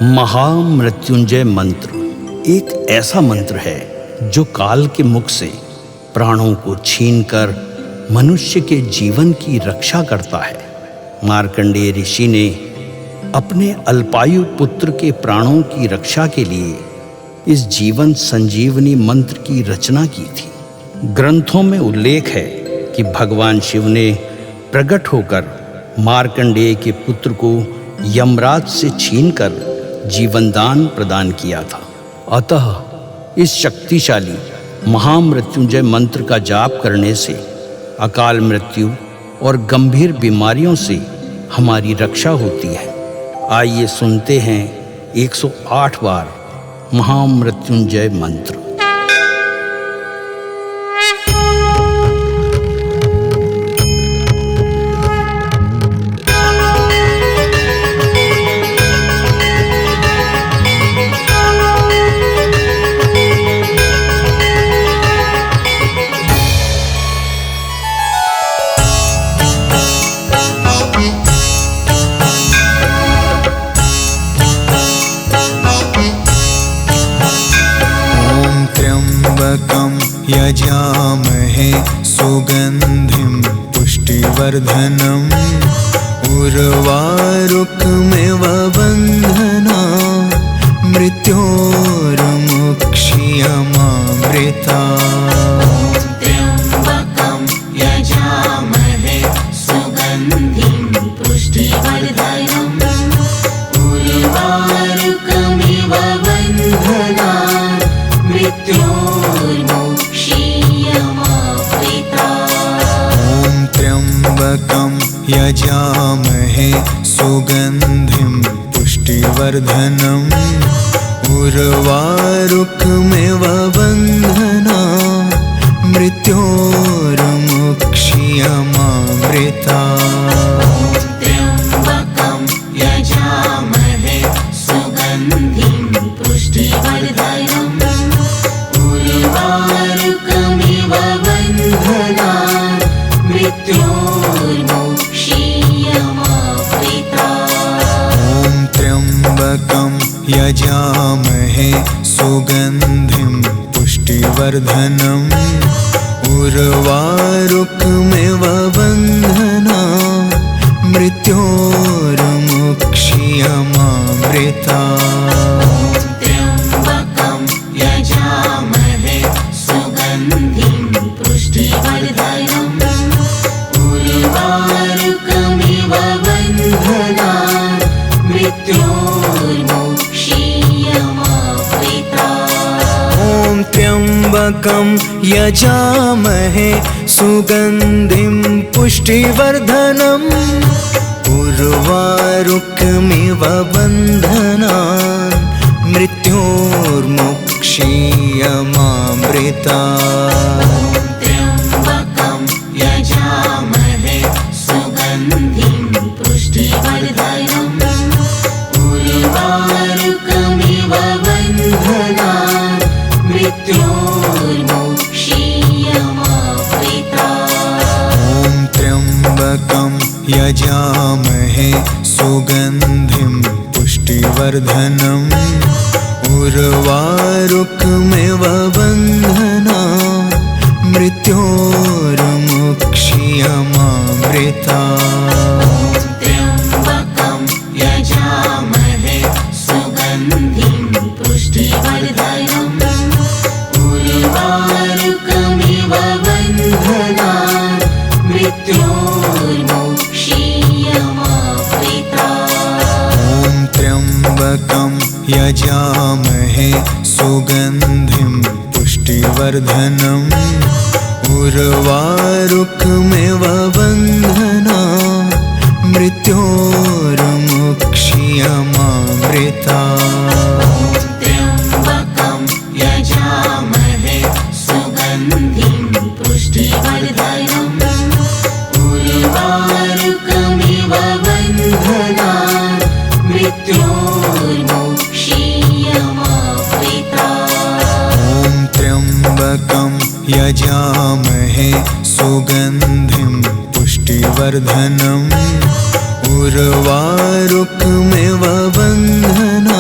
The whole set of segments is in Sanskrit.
महामृत्युंजय मंत्र एक ऐसा मंत्र है जो काल के मुख से प्राणों को छीनकर मनुष्य के जीवन की रक्षा करता है। मार्कंडेय ऋषि ने अपने अल्पायु पुत्र के प्राणों की रक्षा के लिए इस जीवन संजीवनी मंत्र की रचना की थी। ग्रंथों में उल्लेख है कि भगवान शिव ने प्रकट होकर मार्कंडेय के पुत्र को यमराज से छीनकर जीवनदान प्रदान किया था। अतः इस शक्तिशाली महामृत्युंजय मंत्र का जाप करने से अकाल मृत्यु और गंभीर बीमारियों से हमारी रक्षा होती है। आइए सुनते हैं 108 बार महामृत्युंजय मंत्र। यजामहे सुगंधिं पुष्टिवर्धनम् उर्वारुकमिव बन्धना मृत्योर्मुक्षीयमामृता। त्र्यम्बकं यजामहे सुगन्धिं पुष्टिवर्धनम् उर्वारुकमिव बन्धना त्र्यम्बकं यजामहे सुगन्धिं पुष्टिवर्धनम् उर्वारुकमिव बन्धना मृत्योर्मुक्षीयमामृता। त्र्यम्बकं यजामहे सुगन्धिं पुष्टिवर्धनम् उर्वारुकमिव बन्धना मृत्योर्मुक्षीयमामृता। त्र्यम्बकं यजामहे सुगन्धिं पुष्टिवर्धनम् उर्वारुकमिव बन्धना मृत्योर्मुक्षीयमामृता। त्र्यम्बकं यजामहे सुगन्धिं पुष्टिवर्धनम् उर्वारुकमिव बन्धना मृत्योर्मुक्षीयमामृता। त्र्यम्बकं यजामहे सुगन्धिं पुष्टिवर्धनम् उर्वारुकमिव बन्धना मृत्योर्मुक्षीयमामृता। त्र्यम्बकं यजामहे सुगन्धिं पुष्टिवर्धनम् उर्वारुकमिव बन्धना मृत्योर्मुक्षीयमामृता। त्र्यम्बकं यजामहे सुगन्धिं पुष्टिवर्धनम् उर्वारुकमिव बन्धना मृत्योर्मुक्षीयमामृता। त्र्यम्बकं यजामहे सुगन्धिं पुष्टिवर्धनम् उर्वारुकमिव बन्धना मृत्योर्मुक्षीयमामृता। त्र्यम्बकं यजामहे सुगन्धिं पुष्टिवर्धनम् उर्वारुकमिव बन्धना मृत्योर्मुक्षीयमामृता। त्र्यम्बकं यजामहे सुगन्धिं पुष्टिवर्धनम् उर्वारुकमिव बन्धना मृत्योर्मुक्षीयमामृता। त्र्यम्बकं यजामहे सुगन्धिं पुष्टिवर्धनम् उर्वारुकमिव बन्धना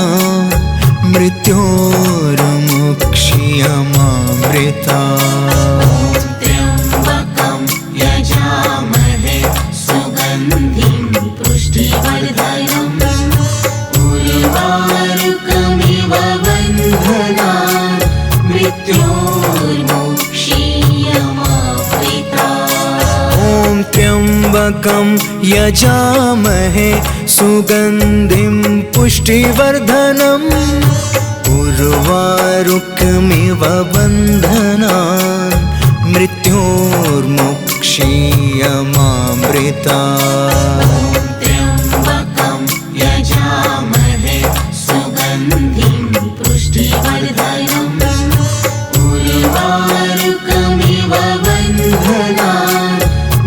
मृत्योर्मुक्षीयमामृता त्र्यम्बकं यजामहे सुगन्धिं पुष्टिवर्धनम् उर्वारुकमिव बन्धनान् मृत्योर्मुक्षीयमामृता ॐ त्र्यम्बकं यजामहे सुगन्धिं पुष्टिवर्धनम् उर्वारुकमिव बन्धनान् मृत्योर्मुक्षीयमामृता त्र्यम्बकं यजामहे सुगन्धिं पुष्टिवर्धनम् उर्वारुकमिव बन्धनान्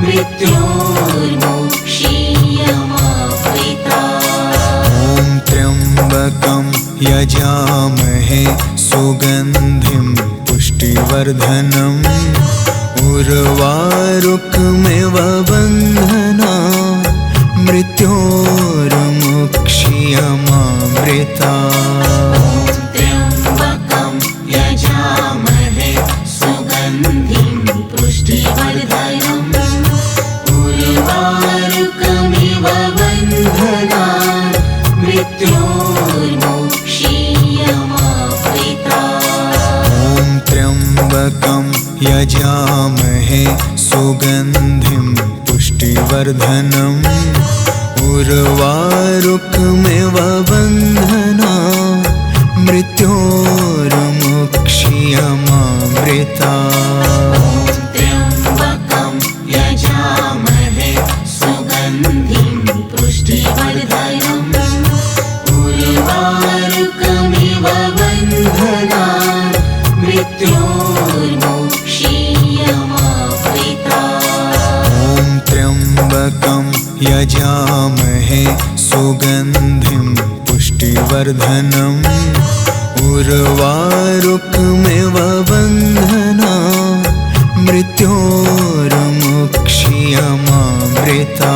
मृत्योर्मुक्षीयमामृता ॐ त्र्यम्बकं यजामहे सुगन्धिं पुष्टिवर्धनम् उर्वारुकमिव बन्धनान् मृत्योर्मुक्षीयमामृता त्र्यम्बकं यजामहे सुगन्धिं पुष्टिवर्धनम् उर्वारुकमिव बन्धनान् मृत्योर्मुक्षीयमामृता ॐ त्र्यम्बकं यजामहे सुगन्धिं पुष्टिवर्धनम् उर्वारुकमिव बन्धनान् मृत्योर्मुक्षीयमामृता त्र्यम्बकं यजामहे सुगन्धिं पुष्टिवर्धनम् उर्वारुकमिव बन्धनान् मृत्योर्मुक्षीयमामृता ॐ त्र्यम्बकं यजामहे सुगन्धिं पुष्टिवर्धनम् उर्वारुकमिव बन्धनान् मृत्योर्मुक्षीयमामृता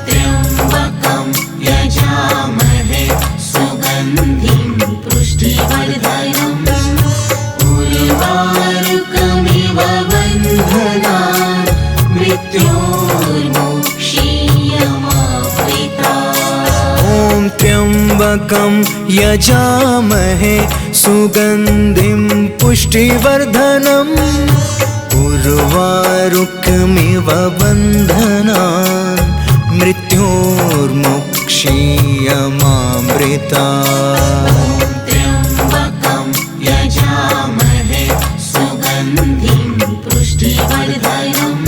त्र्यम्बकं यजामहे सुगन्धिं पुष्टिवर्धनम् उर्वारुकमिव बन्धनान् मृत्योर्मुक्षीयमामृता ॐ त्र्यम्बकं यजामहे सुगन्धिं पुष्टिवर्धनम् उर्वारुकमिव बन्धनान् मृत्योर्मुक्षीयमामृता त्र्यम्बकं यजामहे सुगन्धिं पुष्टिवर्धनम्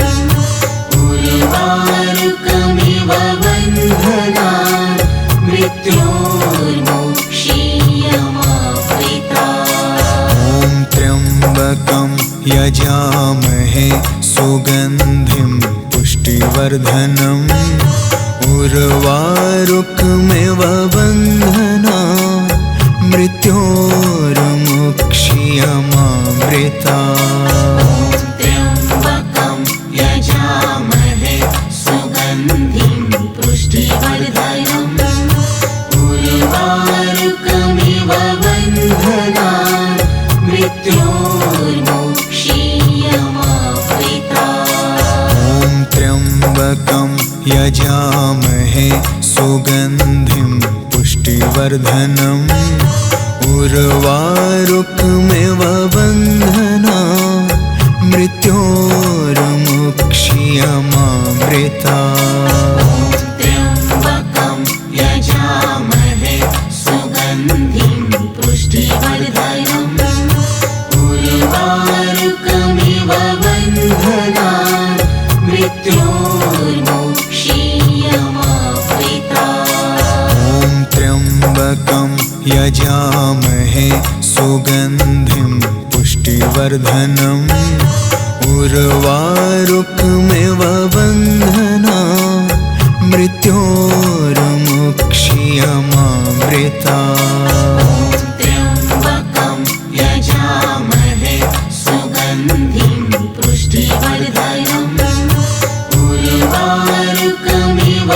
उर्वारुकमिव बन्धनान् मृत्योर्मुक्षीयमामृता ॐ त्र्यम्बकं यजामहे सुगन्धिं पुष्टिवर्धनम् उर्वारुकमिव बन्धनान् मृत्योर्मुक्षीयमामृता त्र्यम्बकं यजामहे सुगन्धिं पुष्टिवर्धनम् उर्वारुकमिव बन्धनान् मृत्योर्मुक्षीयमामृता ॐ त्र्यम्बकं यजामहे सुगन्धिं पुष्टिवर्धनम् उर्वारुकमिव बन्धनान् मृत्योर्मुक्षीयमामृता त्र्यम्बकं यजामहे सुगन्धिं पुष्टिवर्धनम् उर्वारुकमिव बन्धनान् मृत्योर्मुक्षीयमामृता ॐ त्र्यम्बकं यजामहे सुगन्धिं पुष्टिवर्धनम् उर्वारुकमिव बन्धनान् मृत्योर्मुक्षीयमामृता त्र्यम्बकं यजामहे सुगन्धिं पुष्टिवर्धनम् उर्वारुकमिव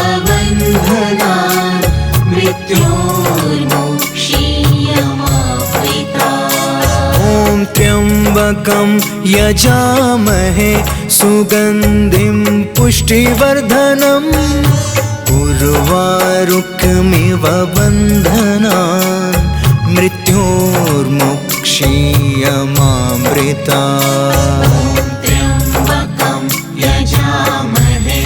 त्र्यम्बकं यजामहे सुगन्धिं पुष्टिवर्धनम् उर्वारुकमिव बन्धनान् मृत्योर्मुक्षीयमामृतात्। त्र्यम्बकं यजामहे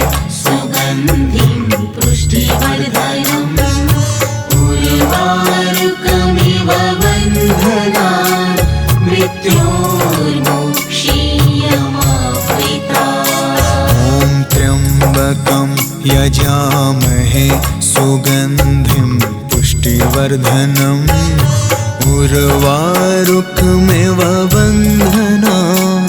सुगन्धिं पुष्टिवर्धनम् उर्वारुकमिव बन्धनान् मृत्योर्मुक्षीयमामृतात्। ॐ त्र्यम्बकं यजामहे सुगन्धिं पुष्टिवर्धनम् उर्वारुकमिव बन्धनान्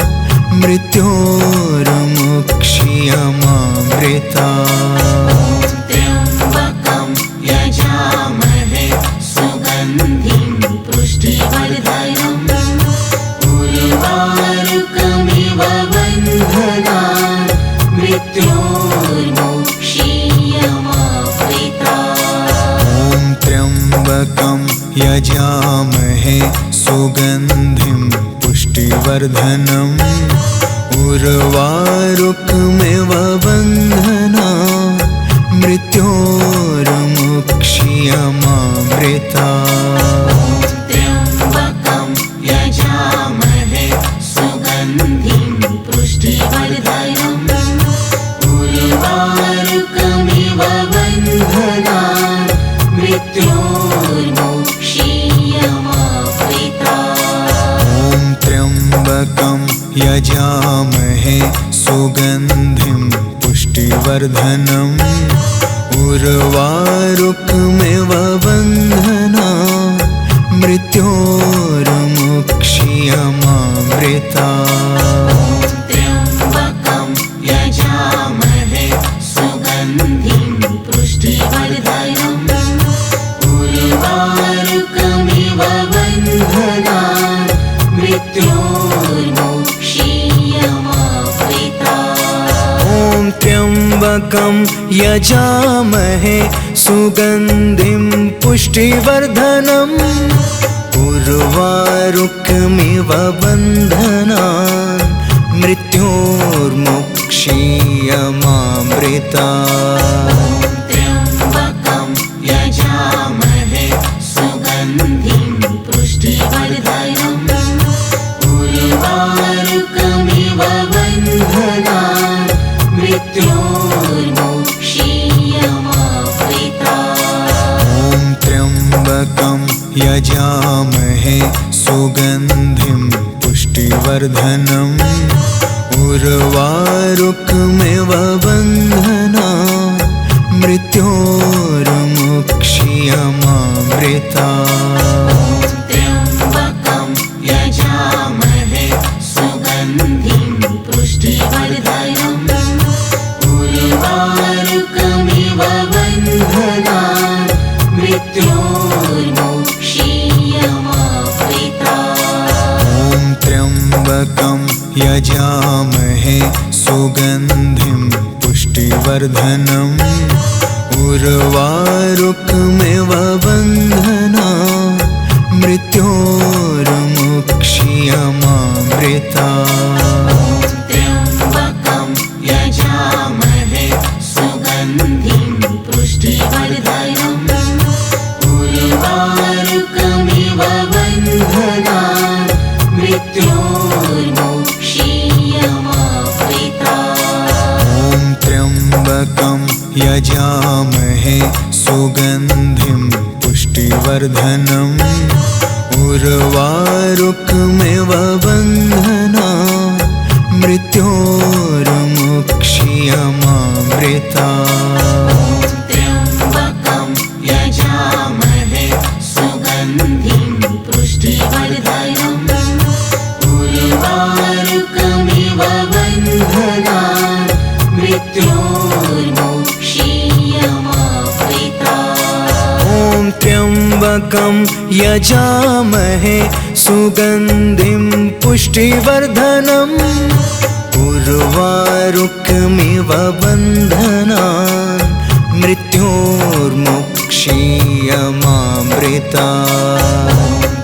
मृत्योर्मुक्षीयमामृतात्। त्र्यम्बकं यजामहे सुगन्धिं पुष्टिवर्धनम् उर्वारुकमिव बन्धनान् मृत्योर्मुक्षीयमामृतात्। ॐ त्र्यम्बकं यजामहे सुगन्धिं पुष्टिवर्धनम् उर्वारुकमिव बन्धनान् मृत्योर्मुक्षीयमामृतात्। त्र्यम्बकं यजामहे सुगन्धिं पुष्टिवर्धनम् उर्वारुकमिव बन्धनान् मृत्योर्मुक्षीयमामृतात्। ॐ त्र्यम्बकं यजामहे सुगन्धिं पुष्टिवर्धनम् उर्वारुकमिव बन्धनान् मृत्योर्मुक्षीयमामृतात्। त्र्यम्बकं यजामहे सुगन्धिं पुष्टिवर्धनम् उर्वारुकमिव बन्धनान् मृत्योर्मुक्षीयमामृतात्। ॐ त्र्यम्बकं यजामहे सुगन्धिं पुष्टिवर्धनम् उर्वारुकमिव बन्धनान् मृत्योर्मुक्षीयमामृतात्। त्र्यम्बकं यजामहे सुगन्धिं पुष्टिवर्धनम् उर्वारुकमिव बन्धनान् मृत्योर्मुक्षीयमामृतात्। ॐ त्र्यम्बकं यजामहे सुगन्धिं पुष्टिवर्धनम् उर्वारुकमिव बन्धनान् मृत्योर्मुक्षीयमामृतात्। त्र्यम्बकं यजामहे सुगन्धिं पुष्टिवर्धनम् उर्वारुकमिव बन्धनान् मृत्योर्मुक्षीयमामृतात्। ॐ त्र्यम्बकं यजामहे सुगन्धिं पुष्टिवर्धनम् उर्वारुकमिव बन्धनान् मृत्योर्मुक्षीयमामृतात्। त्र्यम्बकं यजामहे सुगन्धिं पुष्टिवर्धनम् उर्वारुकमिव बन्धनान् मृत्योर्मुक्षीयमामृतात्। ॐ त्र्यम्बकं यजामहे सुगन्धिं पुष्टिवर्धनम् उर्वारुकमिव बन्धनान् मृत्योर्मुक्षीयमामृतात्। त्र्यम्बकं यजामहे सुगन्धिं पुष्टिवर्धनम् उर्वारुकमिव बन्धनान् मृत्योर्मुक्षीयमामृतात्। ॐ त्र्यम्बकं यजामहे सुगन्धिं पुष्टिवर्धनम् उर्वारुकमिव बन्धनान् मृत्योर्मुक्षीयमामृतात्।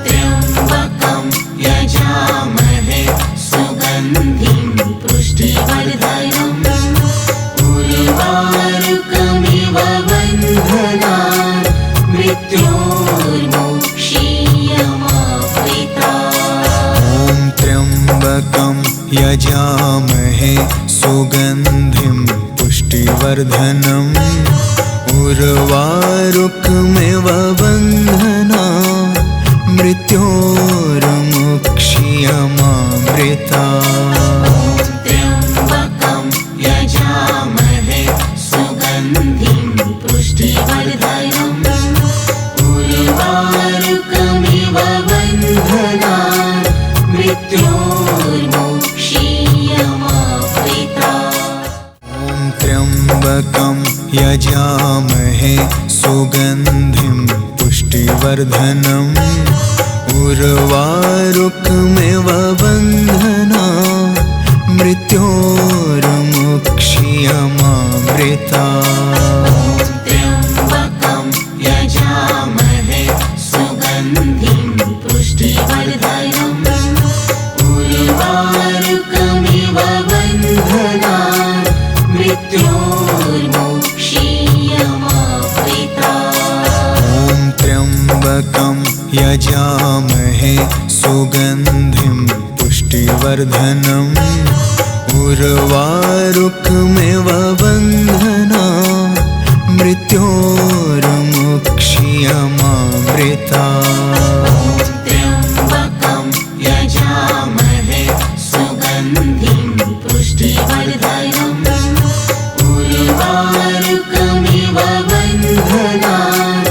त्र्यम्बकं यजामहे यजामहे सुगन्धिं पुष्टिवर्धनम् उर्वारुकमिव बन्धनान् मृत्योर्मुक्ष्यमामृतात्। त्र्यम्बकं यजामहे सुगन्धिं पुष्टिवर्धनम् उर्वारुकमिव बन्धनान् मृत्योर्मुक्ष्यमामृतात्। ॐ त्र्यम्बकं यजामहे सुगन्धिं पुष्टिवर्धनम् उर्वारुकमिव बन्धनान् मृत्योर्मुक्ष्यमामृतात्। त्र्यम्बकं यजामहे सुगन्धिं पुष्टिवर्धनम् उर्वारुकमिव बन्धनान् मृत्योर्मुक्ष्यमामृतात्। ॐ त्र्यम्बकं यजामहे सुगन्धिं पुष्टिवर्धनम् उर्वारुकमिव बन्धनान् मृत्योर्मुक्ष्यमामृतात्। त्र्यम्बकं यजामहे सुगन्धिं पुष्टिवर्धनम् उर्वारुकमिव बन्धनान्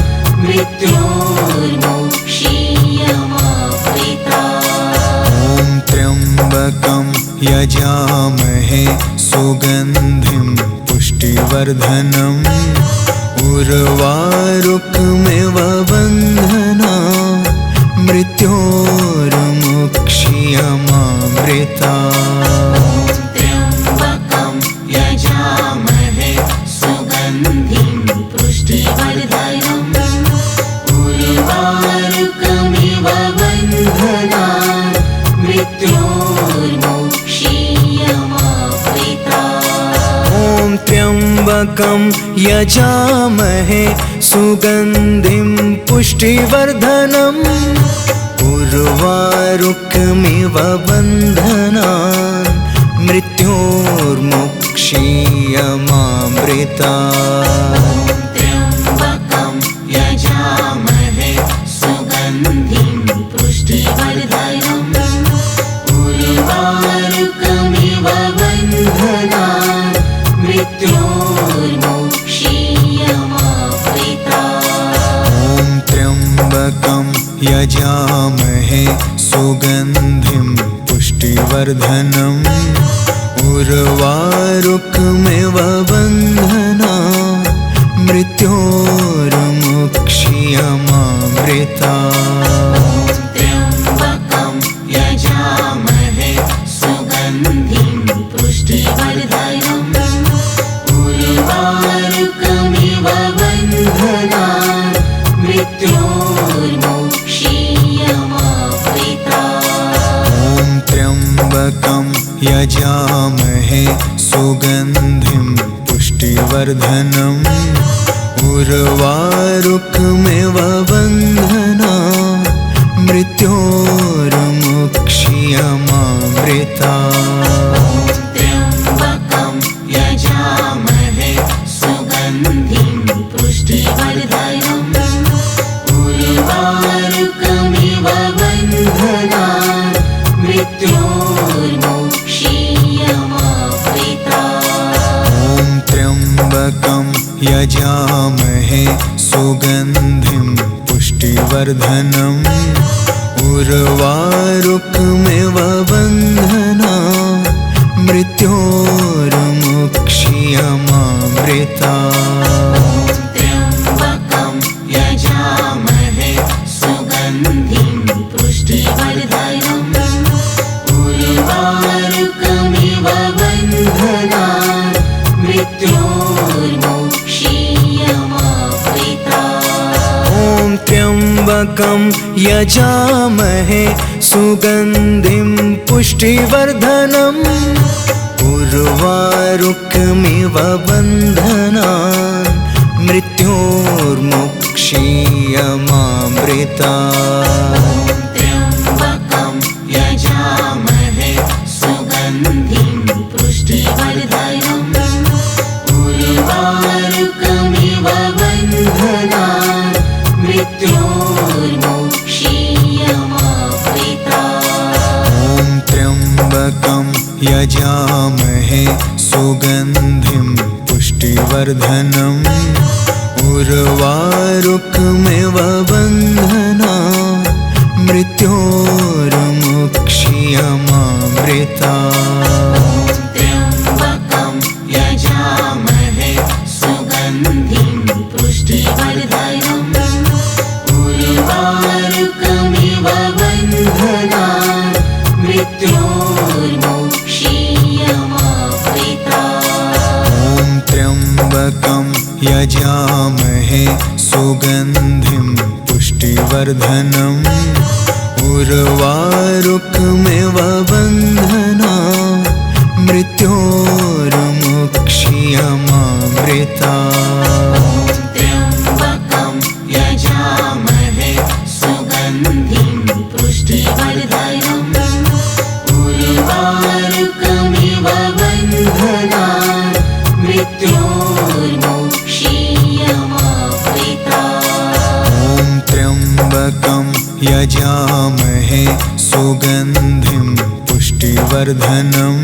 मृत्योर्मुक्ष्यमामृतात्। ॐ त्र्यम्बकं यजामहे सुगन्धिं पुष्टिवर्धनम् उर्वारुकमिव बन्धनान् मृत्योर्मुक्ष्यमामृतात्। त्र्यम्बकं यजामहे सुगन्धिं पुष्टिवर्धनम् उर्वारुकमिव बन्धनान् मृत्योर्मुक्ष्यमामृतात्। ॐ त्र्यम्बकं यजामहे सुगन्धिं पुष्टिवर्धनम् उर्वारुकमिव बन्धनान् मृत्योर्मुक्ष्यमामृतात्। त्र्यम्बकं यजामहे सुगन्धिं पुष्टिवर्धनम् उर्वारुकमिव बन्धनान् मृत्योर्मुक्ष्यमामृतात्। ॐ त्र्यम्बकं यजामहे सुगन्धिं पुष्टिवर्धनम् उर्वारुकमिव बन्धनान् मृत्योर्मुक्ष्यमामृतात्। त्र्यम्बकं यजामहे सुगन्धिं पुष्टिवर्धनम् उर्वारुकमिव बन्धनान् मृत्योर्मुक्ष्यमामृतात्। ॐ त्र्यम्बकं यजामहे सुगन्धिं पुष्टिवर्धनम् उर्वारुकमिव बन्धनान् मृत्योर्मुक्ष्यमामृतात्। त्र्यम्बकं यजामहे सुगन्धिं पुष्टिवर्धनम् उर्वारुकमिव बन्धनान् मृत्योर्मुक्ष्यमामृतात्। ॐ त्र्यम्बकं यजामहे सुगन्धिं पुष्टिवर्धनम् उर्वारुकमिव बन्धनान् मृत्योर्मुक्ष्यमामृतात्। त्र्यम्बकं यजामहे सुगन्धिं पुष्टिवर्धनम् उर्वारुकमिव बन्धनान् मृत्योर्मुक्ष्यमामृतात्। ॐ त्र्यम्बकं यजामहे सुगन्धिं पुष्टिवर्धनम् उर्वारुकमिव बन्धनान् मृत्योर्मुक्ष्यमामृतात्। त्र्यम्बकं यजामहे सुगन्धिं मृत्योर्मुक्षीयमामृता। ॐ त्र्यम्बकं यजामहे सुगन्धिं पुष्टिवर्धनम् उर्वारुकमिव बन्धनान् मृत्योर्मुक्षीयमामृता। त्र्यम्बकं यजामहे सुगन्धिं पुष्टिवर्धनम् उर्वारुकमिव बन्धनान् मृत्योर्मुक्षीयमामृता। ॐ त्र्यम्बकं यजामहे सुगन्धिं पुष्टिवर्धनम् उर्वारुकमिव बन्धनान् मृत्योर्मुक्षीयमामृता। त्र्यम्बकं यजामहे सुगन्धिं पुष्टिवर्धनम् उर्वारुकमिव बन्धनान् मृत्योर्मुक्षीयमामृता। ॐ त्र्यम्बकं यजामहे सुगन्धिं पुष्टिवर्धनम्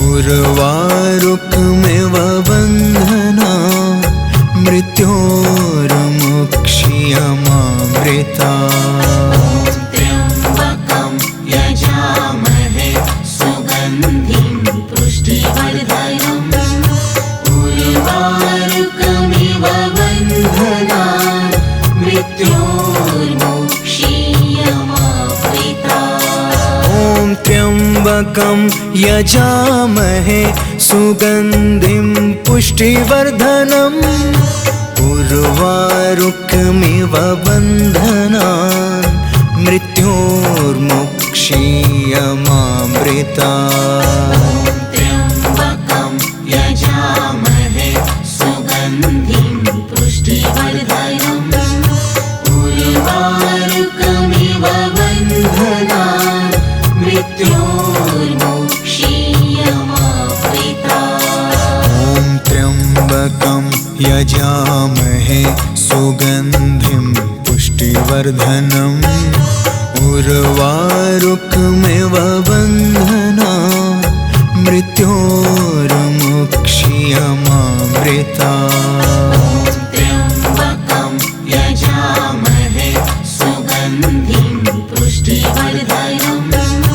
उर्वारुकमिव बन्धनान् मृत्योर्मुक्षीयमामृता। त्र्यम्बकं यजामहे सुगन्धिं पुष्टिवर्धनम् उर्वारुकमिव बन्धनान् मृत्योर्मुक्षीयमामृता। ॐ त्र्यम्बकं यजामहे सुगन्धिं पुष्टिवर्धनम् उर्वारुकमिव बन्धनान् मृत्योर्मुक्षीयमामृता। त्र्यम्बकं यजामहे सुगन्धिं पुष्टिवर्धनम् उर्वारुकमिव बन्धनान् मृत्योर्मुक्षीयमामृता। ॐ त्र्यम्बकं यजामहे सुगन्धिं पुष्टिवर्धनम् उर्वारुकमिव बन्धनान् मृत्योर्मुक्षीयमामृता। त्र्यम्बकं यजामहे सुगन्धिं पुष्टिवर्धनम्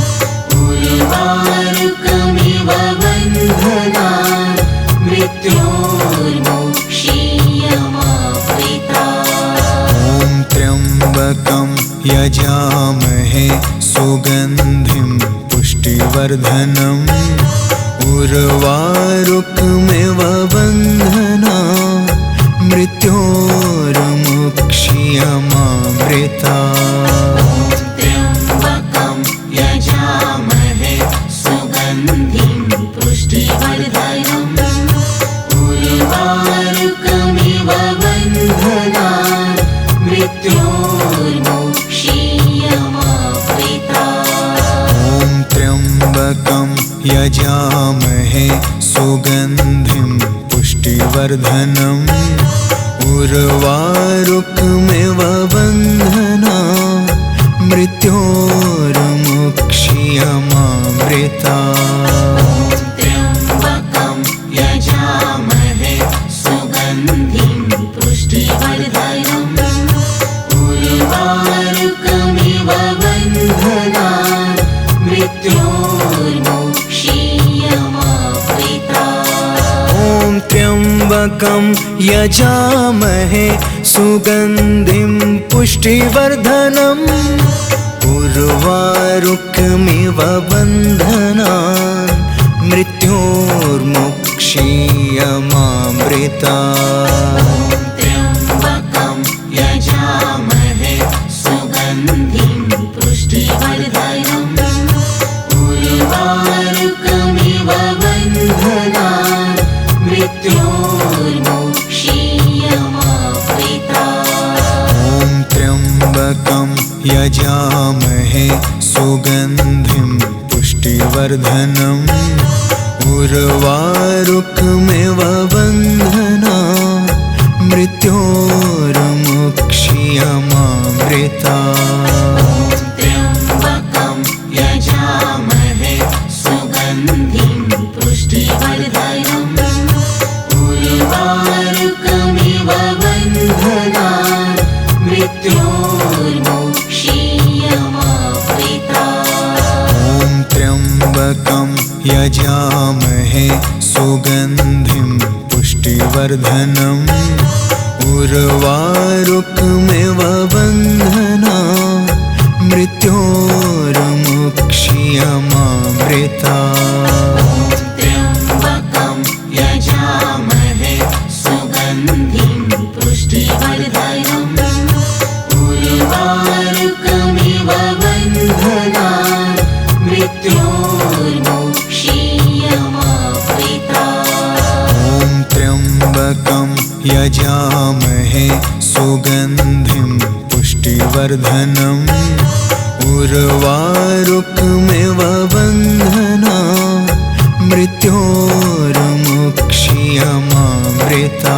उर्वारुकमिव बन्धनान् मृत्योर्मुक्षीयमामृता। ॐ त्र्यम्बकं यजामहे सुगन्धिं पुष्टिवर्धनम् उर्वारुकमिव बन्धनान् मृत्योर्मुक्षीयमामृता। त्र्यम्बकं यजामहे सुगन्धिं पुष्टिवर्धनम् उर्वारुकमिव बन्धनान् मृत्योर्मुक्षीयमामृता। ॐ त्र्यम्बकं यजामहे सुगन्धिं पुष्टिवर्धनम् उर्वारुकमिव बन्धनान् मृत्योर्मुक्षीयमामृता। त्र्यम्बकं यजामहे सुगन्धिं पुष्टिवर्धनम् उर्वारुकमिव बन्धनान् मृत्योर्मुक्षीयमामृता। ॐ त्र्यम्बकं यजामहे सुगन्धिं पुष्टिवर्धनम् उर्वारुकमिव बन्धनान् मृत्योर्मुक्षीयमामृता। त्र्यम्बकं यजामहे सुगन्धिं पुष्टिवर्धनम् उर्वारुकमिव बन्धनान् मृत्योर्मुक्षीयमामृता। ॐ त्र्यम्बकं यजामहे सुगन्धिं पुष्टिवर्धनम् उर्वारुकमिव बन्धनान् मृत्योर्मुक्षीयमामृता। मृत्योर्मोक्षीयमामृता। ॐ त्र्यम्बकं यजामहे सुगन्धिं पुष्टिवर्धनम् उर्वारुकमिव बन्धनान् मृत्योर्मुक्षीयमामृता। त्र्यम्बकं यजामहे सुगन्धिं पुष्टिवर्धनम् उर्वारुकमिव बन्धनान् मृत्योर्मुक्षीयमामृता। ॐ त्र्यम्बकं यजामहे सुगन्धिं पुष्टिवर्धनम् उर्वारुकमिव बन्धनान् मृत्योर्मुक्षीयमामृता।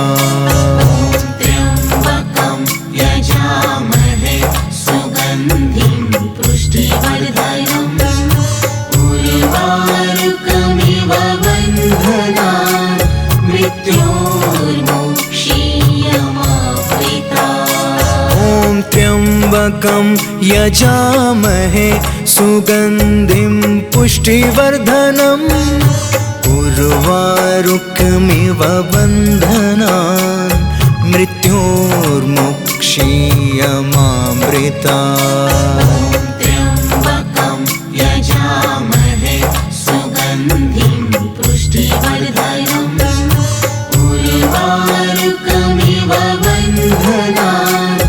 त्र्यम्बकं यजामहे सुगन्धिं पुष्टिवर्धनम् उर्वारुकमिव बन्धनान् मृत्योर्मुक्षीयमामृता। ॐ त्र्यम्बकं यजामहे सुगन्धिं पुष्टिवर्धनम् उर्वारुकमिव बन्धनान् मृत्योर्मुक्षीयमामृता। त्र्यम्बकं यजामहे सुगन्धिं पुष्टिवर्धनम् उर्वारुकमिव बन्धनान्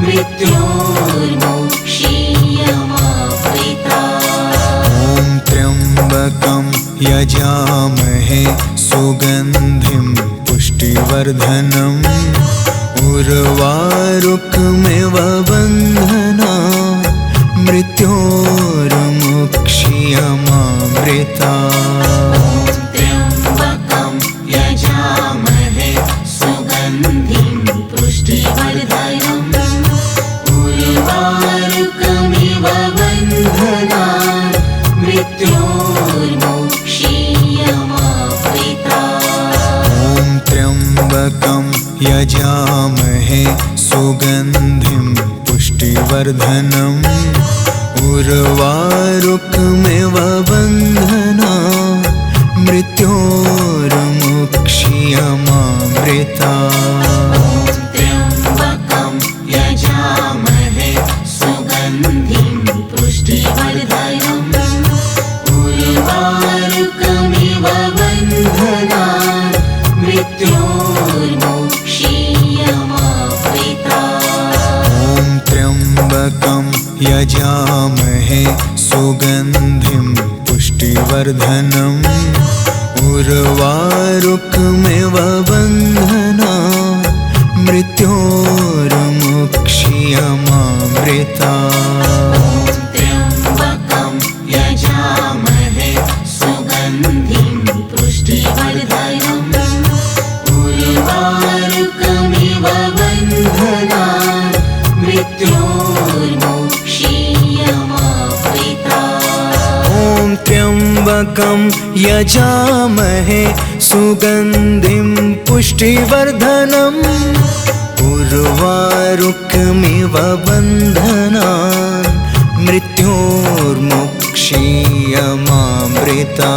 मृत्योर्मुक्षीयमामृता। ॐ त्र्यम्बकं यजामहे सुगन्धिं पुष्टिवर्धनम् उर्वारुकमिव बन्धनान् मृत्योर्मुक्षीयमामृता। त्र्यम्बकं यजामहे सुगन्धिं पुष्टिवर्धनम् उर्वारुकमिव बन्धनान् मृत्योर्मुक्षीयमामृता। ॐ त्र्यम्बकं यजामहे सुगन्धिं पुष्टिवर्धनम् उर्वारुकमिव बन्धनान् मृत्योर्मुक्षीयमामृता। त्र्यम्बकं यजामहे सुगन्धिं पुष्टिवर्धनम् उर्वारुकमिव बन्धनान् मृत्योर्मुक्षीयमामृता। ॐ त्र्यम्बकं यजामहे सुगन्धिं पुष्टिवर्धनम् उर्वारुकमिव बन्धनान् मृत्योर्मुक्षीयमामृता। त्र्यम्बकं यजामहे सुगन्धिं पुष्टिवर्धनम् उर्वारुकमिव बन्धनान् मृत्योर्मुक्षीयमामृता। ॐ त्र्यम्बकं यजामहे सुगन्धिं पुष्टिवर्धनम् उर्वारुकमिव बन्धनान् मृत्योर्मुक्षीयमामृता।